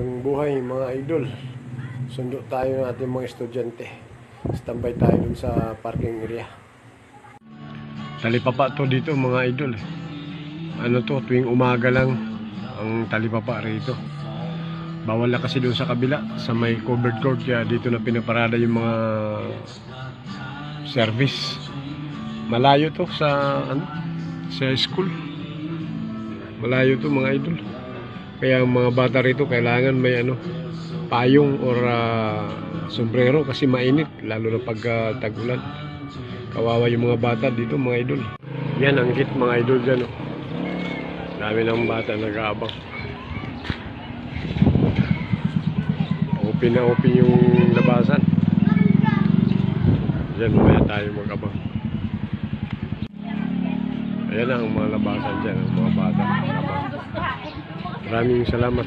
Magandang buhay mga idol. Sundo tayo ng ating mga estudyante. Standby tayo dun sa parking area. Talipapa to dito mga idol. Ano to, tuwing umaga lang ang talipapa rito. Bawal na kasi dun sa kabila, sa may covered court, kaya dito na pinaparada yung mga service. Malayo to sa sa school. Malayo to mga idol. Kaya ang mga bata rito kailangan may payong or sombrero kasi mainit, lalo na pag tag-ulan. Kawawa yung mga bata dito mga idol. Yan ang git mga idol dyan. Dami ng bata nag-aabang. Open na open yung labasan. Diyan mamaya tayo mag-abang. Ayan ang mga labasan dyan, ang mga bata. Maraming salamat.